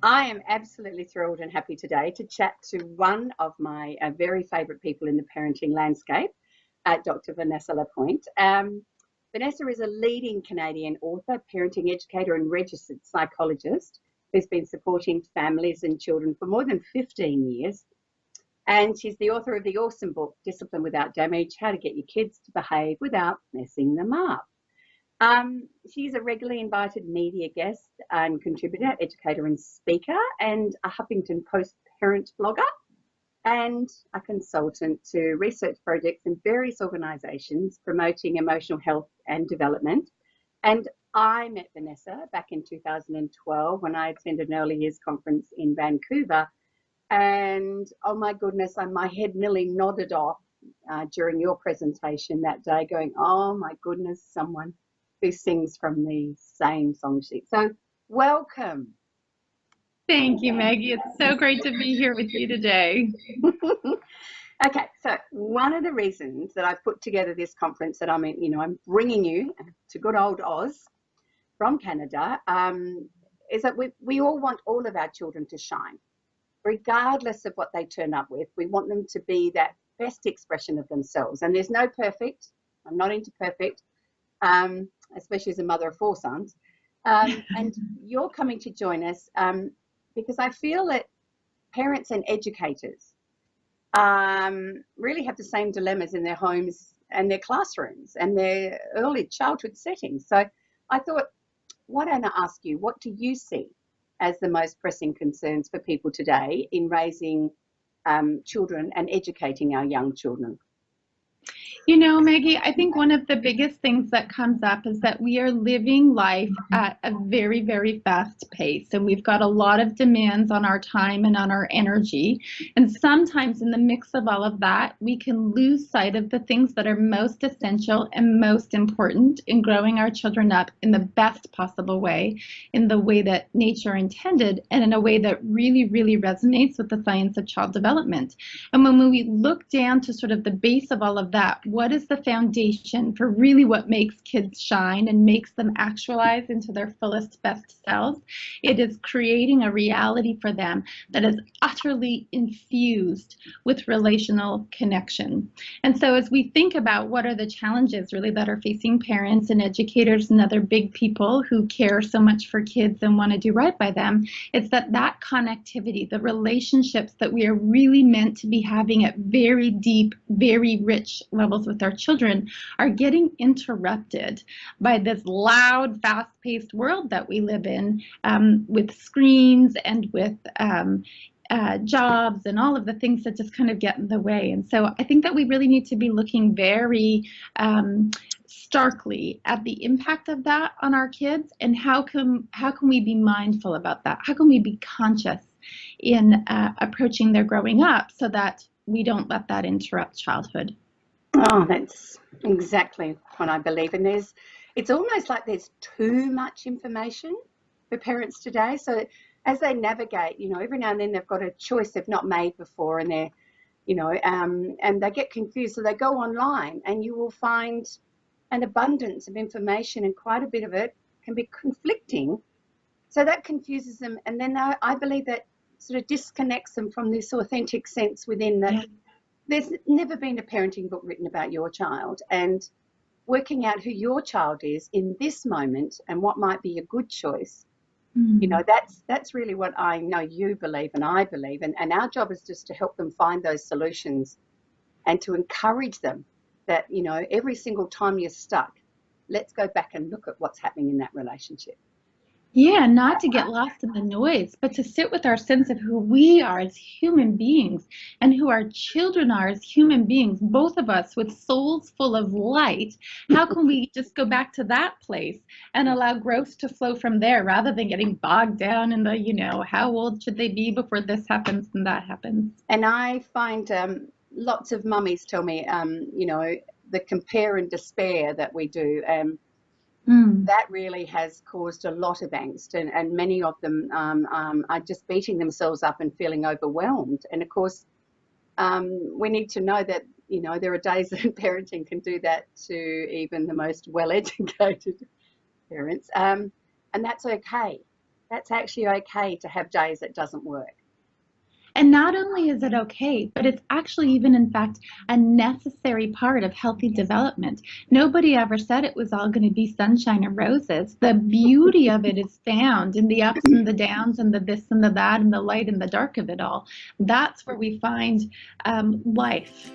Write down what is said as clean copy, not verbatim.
I am absolutely thrilled and happy today to chat to one of my very favourite people in the parenting landscape, Dr. Vanessa LaPointe. Vanessa is a leading Canadian author, parenting educator, and registered psychologist who's been supporting families and children for more than 15 years. And she's the author of the awesome book, Discipline Without Damage: How to Get Your Kids to Behave Without Messing Them Up. She's a regularly invited media guest and contributor, educator and speaker, and a Huffington Post parent blogger, and a consultant to research projects in various organisations promoting emotional health and development. And I met Vanessa back in 2012 when I attended an early years conference in Vancouver. And oh my goodness, my head nearly nodded off during your presentation that day, going, oh my goodness, someone who sings from the same song sheet. So welcome. Thank you, Maggie. It's so great to be here with you today. Okay, so one of the reasons that I've put together this conference that I'm bringing you to good old Oz from Canada is that we all want all of our children to shine, regardless of what they turn up with. We want them to be that best expression of themselves. And there's no perfect. I'm not into perfect. Especially as a mother of 4 sons. And you're coming to join us because I feel that parents and educators really have the same dilemmas in their homes and their classrooms and their early childhood settings. So I thought, why don't I ask you, what do you see as the most pressing concerns for people today in raising children and educating our young children? You know, Maggie, I think one of the biggest things that comes up is that we are living life at a very, very fast pace, and we've got a lot of demands on our time and on our energy. And sometimes in the mix of all of that, we can lose sight of the things that are most essential and most important in growing our children up in the best possible way, in the way that nature intended, and in a way that really, really resonates with the science of child development. And when we look down to sort of the base of all of that, what is the foundation for really what makes kids shine and makes them actualize into their fullest, best selves? It is creating a reality for them that is utterly infused with relational connection. And so as we think about what are the challenges really that are facing parents and educators and other big people who care so much for kids and want to do right by them, it's that connectivity, the relationships that we are really meant to be having at very deep, very rich levels with our children are getting interrupted by this loud, fast-paced world that we live in, with screens and with jobs and all of the things that just kind of get in the way. And so I think that we really need to be looking very starkly at the impact of that on our kids, and how can we be mindful about that? How can we be conscious in approaching their growing up so that we don't let that interrupt childhood? Oh, that's exactly what I believe. And it's almost like there's too much information for parents today. So as they navigate, every now and then they've got a choice they've not made before, and they're, and they get confused. So they go online, and you will find an abundance of information, and quite a bit of it can be conflicting. So that confuses them. And then I believe that sort of disconnects them from this authentic sense within that. Yeah. There's never been a parenting book written about your child, and working out who your child is in this moment and what might be a good choice. That's really what I know you believe and I believe. And our job is just to help them find those solutions and to encourage them that, every single time you're stuck, let's go back and look at what's happening in that relationship. Yeah, not to get lost in the noise, but to sit with our sense of who we are as human beings and who our children are as human beings, both of us with souls full of light. How can we just go back to that place and allow growth to flow from there, rather than getting bogged down in the, how old should they be before this happens and that happens? And I find lots of mummies tell me, the compare and despair that we do, that really has caused a lot of angst, and many of them are just beating themselves up and feeling overwhelmed. And of course, we need to know that, there are days that parenting can do that to even the most well-educated parents, and that's okay. That's actually okay to have days that doesn't work. And not only is it okay, but it's actually even, in fact, a necessary part of healthy development. Nobody ever said it was all going to be sunshine and roses. The beauty of it is found in the ups and the downs and the this and the that and the light and the dark of it all. That's where we find life.